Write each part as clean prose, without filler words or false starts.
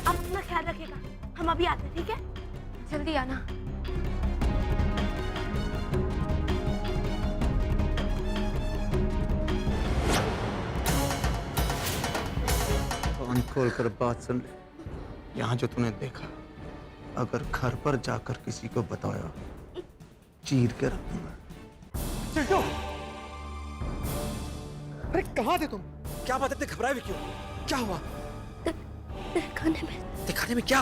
अपना ख्याल रखिएगा, हम अभी आते हैं, ठीक है? जल्दी आना। कान खोल कर बात सुन ले। यहाँ जो तूने देखा, अगर घर पर जाकर किसी को बताया, चीर के रख दूंगा। चिंटू! अरे कहाँ थे तुम? क्या बात है, इतने घबराए हुए क्यों? क्या हुआ? दिखाने में। दिखाने में क्या?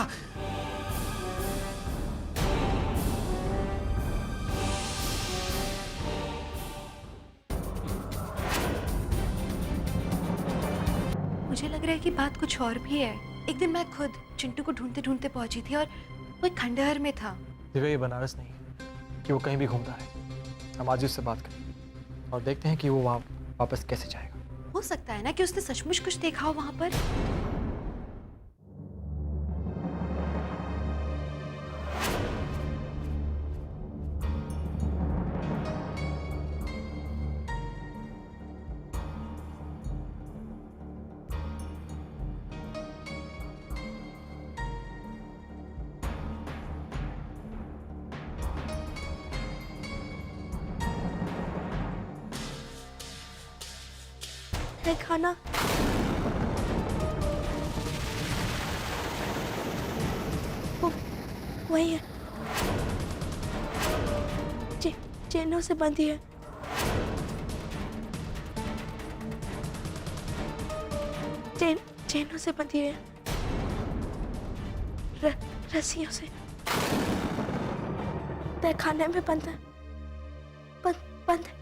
मुझे लग रहा है कि बात कुछ और भी है। एक दिन मैं खुद चिंटू को ढूंढते ढूंढते पहुंची थी और वो एक खंडहर में था। दिव्या, ये बनारस नहीं है कि वो कहीं भी घूमता है। हम आज उससे बात करें और देखते हैं कि वो वहाँ वापस कैसे जाएगा। हो सकता है ना कि उसने सचमुच कुछ देखा हो वहां पर। है खाना। वो वही है, चेनों से बंधी है। चेनों से बंधी है, रस्सियों से। तहखाने में बंद है, बंद है।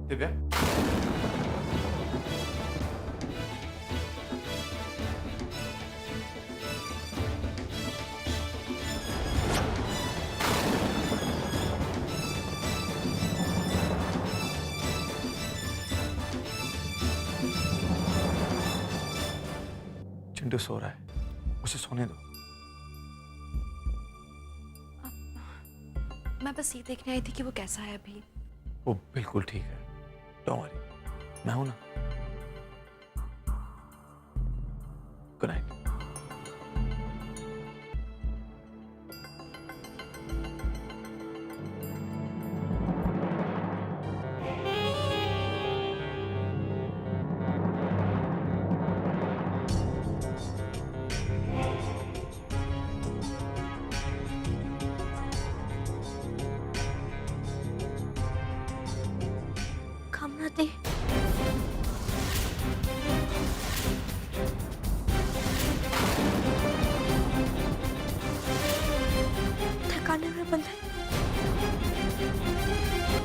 दिव्या? चिंटू सो रहा है, उसे सोने दो। मैं बस ये देखने आई थी कि वो कैसा है अभी। वो बिल्कुल ठीक है, डोंट वरी, मैं हूं ना। Good night. खामनाती। ठिकाने में बंद है,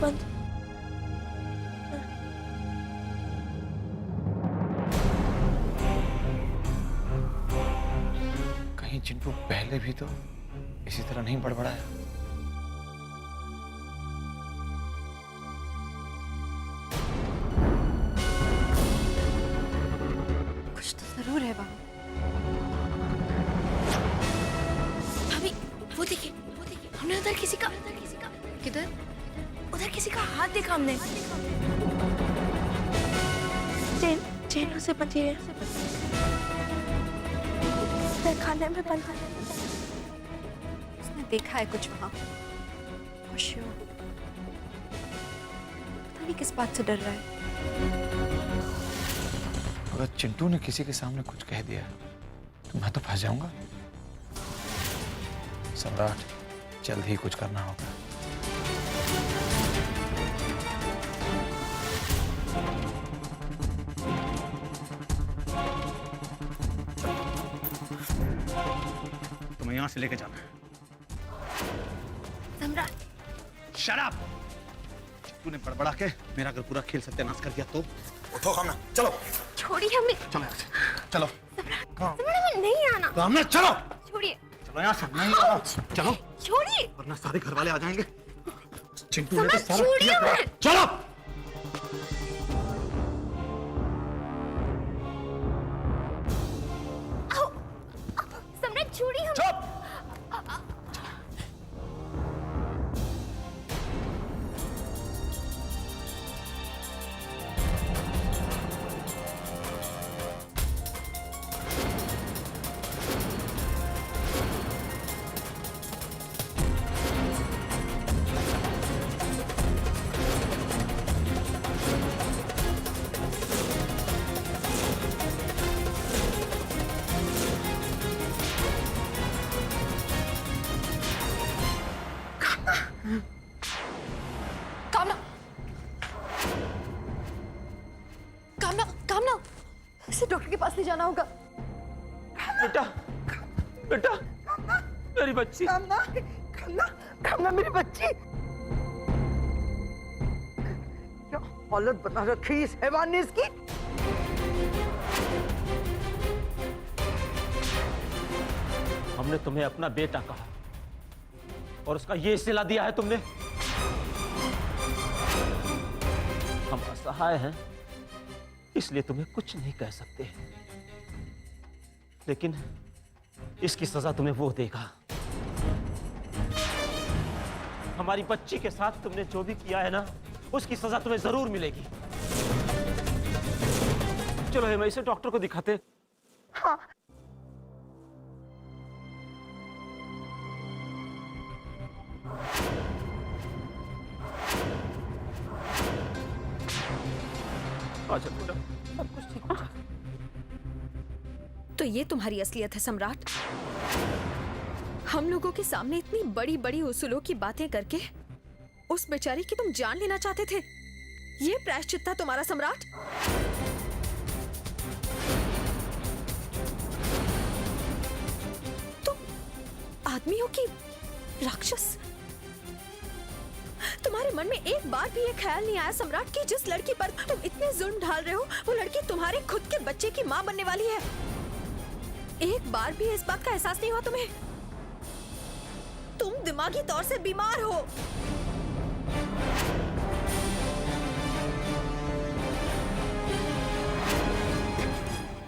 बंद। कहीं चिंटू पहले भी तो इसी तरह नहीं बड़बड़ाया? कुछ तो जरूर है वहां। भाभी, वो देखिए, हमने उधर किसी का किधर? उधर किसी का हाथ देखा हमने। चेनों से बंधी है, तहखाने में बंद है। उसने देखा है कुछ वहां। श्योर। पता नहीं किस बात से डर रहा है। अगर चिंटू ने किसी के सामने कुछ कह दिया तो मैं तो फंस जाऊंगा। सम्राट, जल्द ही कुछ करना होगा। तुम्हें यहाँ से लेके जाना है। सम्राट, शट अप! तूने बड़बड़ा के मेरा अगर पूरा खेल सत्यानाश कर दिया तो उठो कामना, चलो छोड़िए हमें। चलो यहाँ से, चलो। सम्राट, हमें नहीं आना। कामना चलो, छोड़िए, चलो यहाँ से, नहीं आना। चलो, छोड़िए। वरना सारे घर वाले आ जाएंगे। चिंटू ने तो सम्राट, सारा छोड़िए किया था। हमें। चलो। सम्राट, छोड़िए हमें। चुप! पास ले जाना होगा। बेटा, बेटा, मेरी बच्ची। कामना, कामना, कामना मेरी बच्ची। क्या हालत बना रखी इस हैवान ने इसकी। हमने तुम्हें अपना बेटा कहा और उसका ये सिला दिया है तुमने। हम असहाय हैं इसलिए तुम्हें कुछ नहीं कह सकते, लेकिन इसकी सजा तुम्हें वो देगा। हमारी बच्ची के साथ तुमने जो भी किया है ना, उसकी सजा तुम्हें जरूर मिलेगी। चलो हम इसे डॉक्टर को दिखाते। हाँ। अच्छा बेटा, सब कुछ ठीक हो जाएगा। तो ये तुम्हारी असलियत है सम्राट। हम लोगों के सामने इतनी बड़ी बड़ी उसूलों की बातें करके उस बेचारी की तुम जान लेना चाहते थे। ये प्रायश्चित था तुम्हारा सम्राट। तुम आदमियों की राक्षस। तुम्हारे मन में एक बार भी ये ख्याल नहीं आया सम्राट कि जिस लड़की पर तुम इतने जुल्म ढाल रहे हो वो लड़की तुम्हारे खुद के बच्चे की मां बनने वाली है। एक बार भी इस बात का एहसास नहीं हुआ तुम्हें? तुम दिमागी तौर से बीमार हो।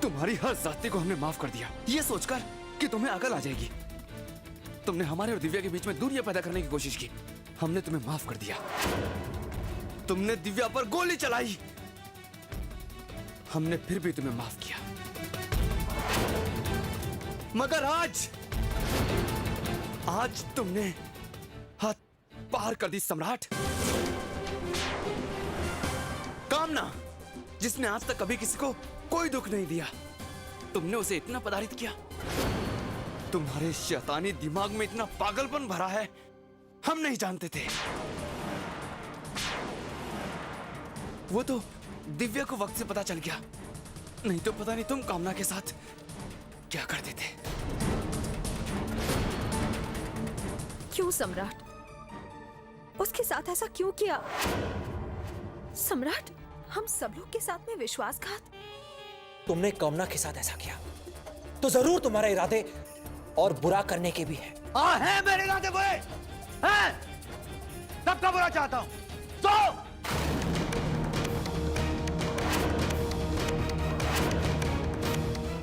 तुम्हारी हर जाति को हमने माफ कर दिया, ये सोचकर कि तुम्हें अकल आ जाएगी। तुमने हमारे और दिव्या के बीच में दूरियां पैदा करने की कोशिश की, हमने तुम्हें माफ कर दिया। तुमने दिव्या पर गोली चलाई, हमने फिर भी तुम्हें माफ किया। मगर आज तुमने हाथ पार कर दी सम्राट। कामना, जिसने आज तक कभी किसी को कोई दुख नहीं दिया, तुमने उसे इतना पदारित किया। तुम्हारे शैतानी दिमाग में इतना पागलपन भरा है, हम नहीं जानते थे। वो तो दिव्या को वक्त से पता चल गया, नहीं तो पता नहीं तुम कामना के साथ क्या करते थे। क्यों सम्राट? उसके साथ ऐसा क्यों किया? सम्राट, हम सब लोग के साथ में विश्वासघात। तुमने कामना के साथ ऐसा किया तो जरूर तुम्हारे इरादे और बुरा करने के भी है। हाँ है, मेरे इरादे बुरे हैं। सबका बुरा चाहता हूं। तो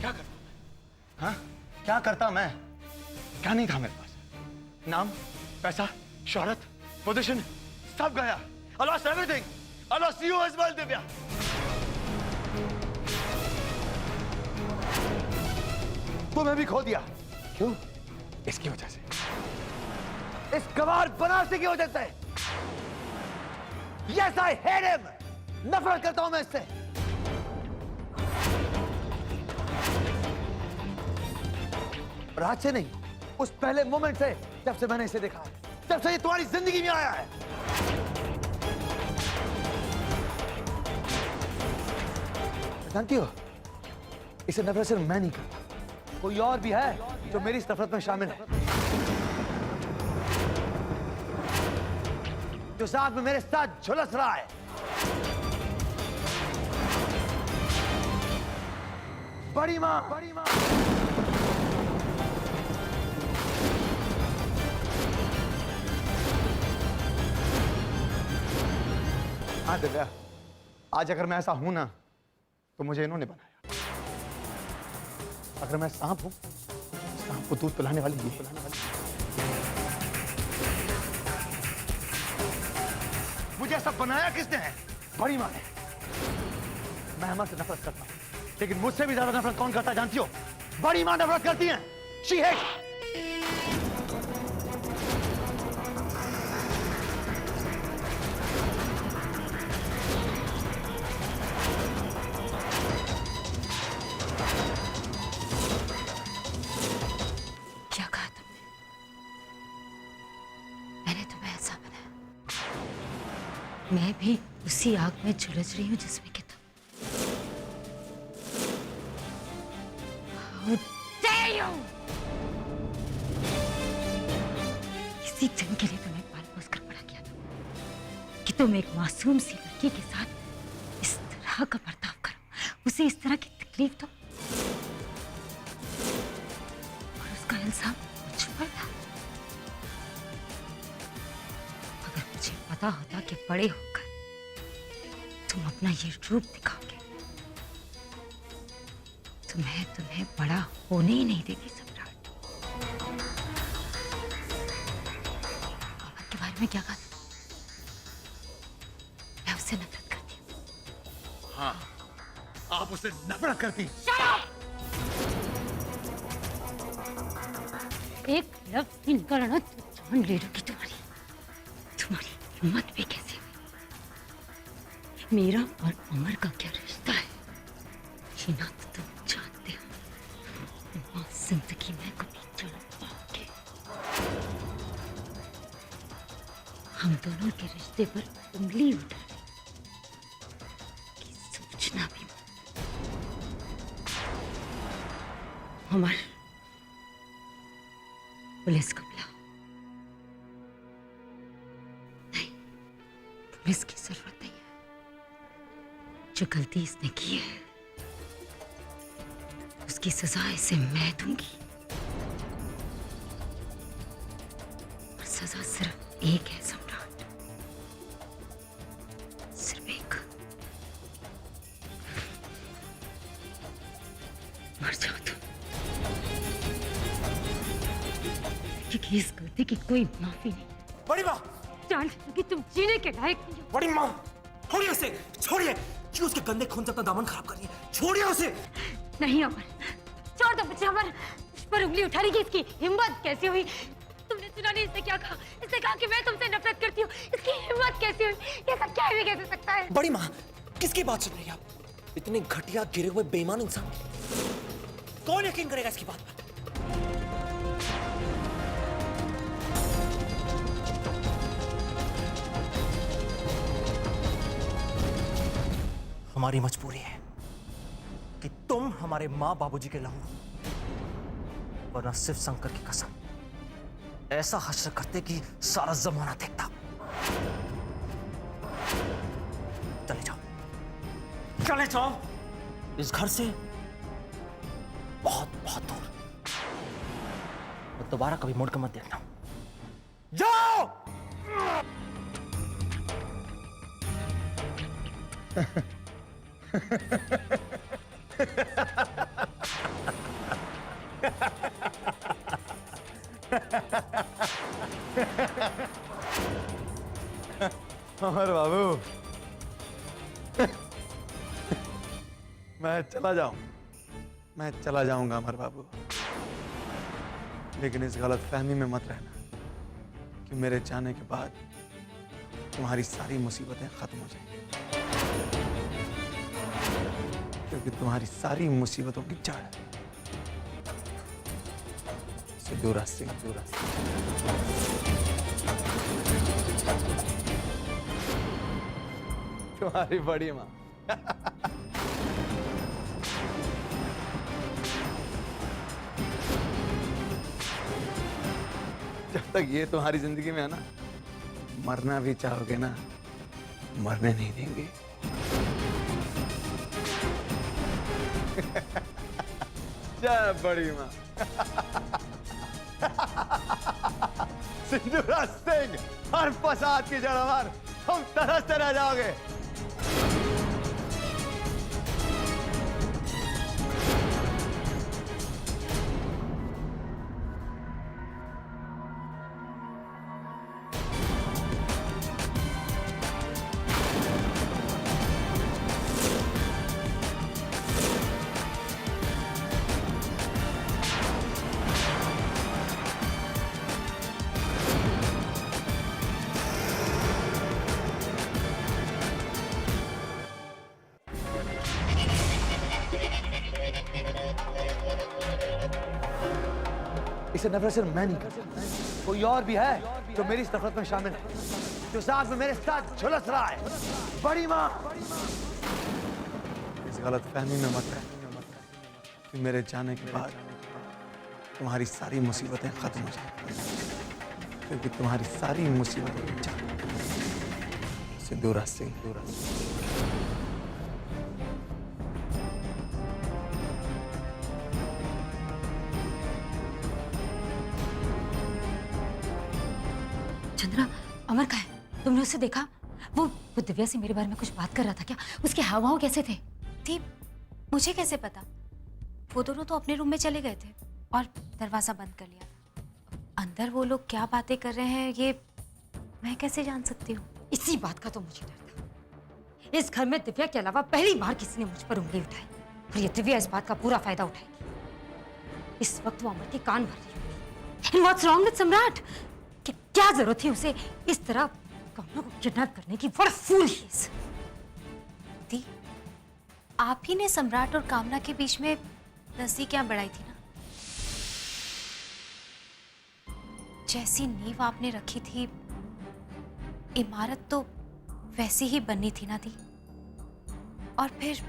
क्या करता मैं? हाँ, क्या करता मैं? क्या नहीं था मेरे पास? नाम, पैसा, शोहरत, पोजीशन, सब गया। I lost everything. I lost you as well, Divya. तुम्हें भी खो दिया। क्यों? इसकी वजह से, इस गवार बनारसी की वजह से। Yes, I hate him. नफरत करता हूं मैं इससे। और आज से नहीं, उस पहले मोमेंट से, जब से मैंने इसे देखा, जब से ये तुम्हारी जिंदगी में आया है। जानती हो, इसे नफरत सिर्फ मैं नहीं करता, कोई और भी है जो मेरी इस नफरत में शामिल है, जो साथ में मेरे साथ झुलस रहा है। बड़ी मां, बड़ी मां। हाँ दिव्या, आज अगर मैं ऐसा हूं ना, तो मुझे इन्होंने बनाया। अगर मैं सांप हूं, सांप को दूध पिलाने वाली ये पिलाने वाली। मुझे ऐसा बनाया किसने है? बड़ी मां ने। मैं अमर से नफरत करता हूं, लेकिन मुझसे भी ज्यादा नफरत कौन करता जानती हो? बड़ी मां नफरत करती है। She hates। क्या कहा तुमने? मैंने तुम्हें ऐसा बनाया? मैं भी उसी आग में झुलस रही हूं जिसमें कि तुम। How dare you! इसी दिन के लिए तुम्हें पाल पोस कर बड़ा किया था कि तुम एक मासूम सी लड़की के साथ इस तरह का बर्ताव करो, उसे इस तरह की तकलीफ दो, और उसका इल्जाम मुझ पर था। अगर मुझे पता होता कि बड़े होकर तुम अपना ये रूप दिखाओगे तो मैं तुम्हें बड़ा होने ही नहीं देती सम्राट। अमर के बारे में क्या कहा? मैं उससे नफरत करती हूँ। हाँ, आप उससे नफरत करती। एक लफ्ज भी निकालना तो जान ले लूंगी तुम्हारी हिम्मत भी कैसे हुई? मेरा और अमर का क्या रिश्ता है ये ना तो तुम जानते हो, ना जिंदगी में कभी जान पाओगे। हम दोनों के रिश्ते पर उंगली उठाने की सोचना भी मत। अमर, पुलिस को बुलाओ। नहीं, पुलिस की जरूरत नहीं है। जो गलती इसने की है उसकी सजा इसे मैं दूंगी, और सजा सिर्फ एक है सम्राट, सिर्फ एक। मर जाओ तुम, क्योंकि इस गलती की कोई माफी नहीं। बड़ी माँ, जान कि तुम जीने के लायक नहीं हो। बड़ी माँ, छोड़िए उसे, छोड़िए। क्यों उसके गंदे खून से अपना दामन खराब कर रही है? छोड़िए उसे। नहीं अमर, छोड़ दो मुझे। अमर, इस पर उंगली उठाने की इसकी हिम्मत कैसे हुई? तुमने सुना नहीं इसने क्या कहा? इसने कहा कि मैं तुमसे नफरत करती हूँ। इसकी हिम्मत कैसे हुई? ये सब क्या भी कैसे सकता है? बड़ी माँ, किसकी बात सुन रही हैं आप? इतने घटिया गिरे हुए बेईमान इंसान, कौन यकीन करेगा इसकी बात पर? हमारी मजबूरी है कि तुम हमारे माँ बाबूजी के लहू हो, वरना सिर्फ शंकर की कसम ऐसा हश्र करते कि सारा जमाना देखता। चले जाओ, चले जाओ इस घर से बहुत बहुत दूर, और दोबारा कभी मुड़कर मत देखना। जाओ। अमर बाबू, मैं चला जाऊंगा अमर बाबू, लेकिन इस गलत फहमी में मत रहना कि मेरे जाने के बाद तुम्हारी सारी मुसीबतें खत्म हो जाएंगी, क्योंकि तुम्हारी सारी मुसीबतों की जड़ सिंदूरा सिंह। तुम्हारी बड़ी माँ। जब तक ये तुम्हारी जिंदगी में है ना, मरना भी चाहोगे ना, मरने नहीं देंगे। जय बड़ी माँ। सिंदूरा सिंह, हर फसाद की जड़ हमार, हम तरसते रह जाओगे। इसे नफरत सिर्फ मैं नहीं करता, कोई और भी है जो मेरी इस नफरत में शामिल है, जो साथ में मेरे साथ झुलस रहा है। बड़ी माँ, इस गलत फहमी में मत रह, कि मेरे जाने के बाद तुम्हारी सारी मुसीबतें खत्म हो जाएंगी, क्योंकि तुम्हारी सारी मुसीबतें सिंदूरा सिंह। चंद्रा, अमर कहाँ है? तुमने उसे देखा? वो दिव्या से मेरे बारे में कुछ बात कर रहा था क्या? उसके हाव भाव कैसे थे? थी, मुझे कैसे पता? वो दोनों तो अपने रूम में चले गए थे और दरवाजा बंद कर लिया था। अंदर वो लोग क्या बातें कर रहे हैं ये मैं कैसे जान सकती हूँ? इसी बात का तो मुझे डर था। इस घर में दिव्या के अलावा पहली बार किसी ने मुझ पर उंगली उठाई और ये दिव्या इस बात का पूरा फायदा उठाएगी। इस वक्त वो अमर के कान भर रही होगी। And what's wrong with सम्राट? कि क्या जरूरत थी उसे इस तरह कामना को किडनैप करने की? What a fool he is! दी, आप ही ने सम्राट और कामना के बीच में नजदीकियां बढ़ाई थी ना? जैसी नींव आपने रखी थी, इमारत तो वैसी ही बननी थी ना दी। और फिर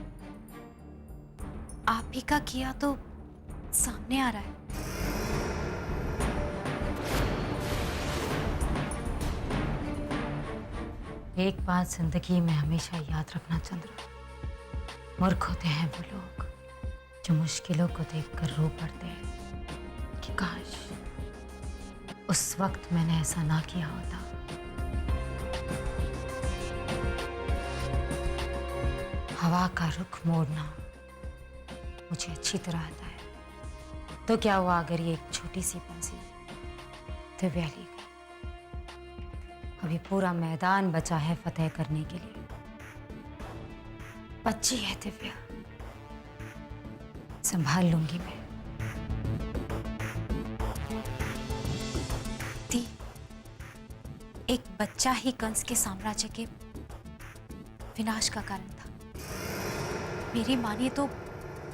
आप ही का किया तो सामने आ रहा है। एक बात जिंदगी में हमेशा याद रखना चंद्र, मूर्ख होते हैं वो लोग जो मुश्किलों को देखकर रो पड़ते हैं कि काश उस वक्त मैंने ऐसा ना किया होता। हवा का रुख मोड़ना मुझे अच्छी तरह आता है। तो क्या हुआ अगर ये एक छोटी सी पेंसिल दिव्या ली गई? अभी पूरा मैदान बचा है फतेह करने के लिए। बच्ची है दिव्या, संभाल लूंगी मैं। दी, एक बच्चा ही कंस के साम्राज्य के विनाश का कारण था। मेरी मानिए तो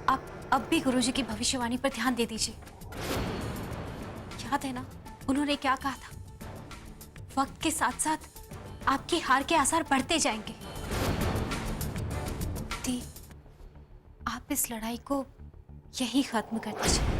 आप अब भी गुरुजी की भविष्यवाणी पर ध्यान दे दीजिए। याद है ना उन्होंने क्या कहा था? वक्त के साथ साथ आपकी हार के आसार बढ़ते जाएंगे। दी, आप इस लड़ाई को यही खत्म कर दीजिए।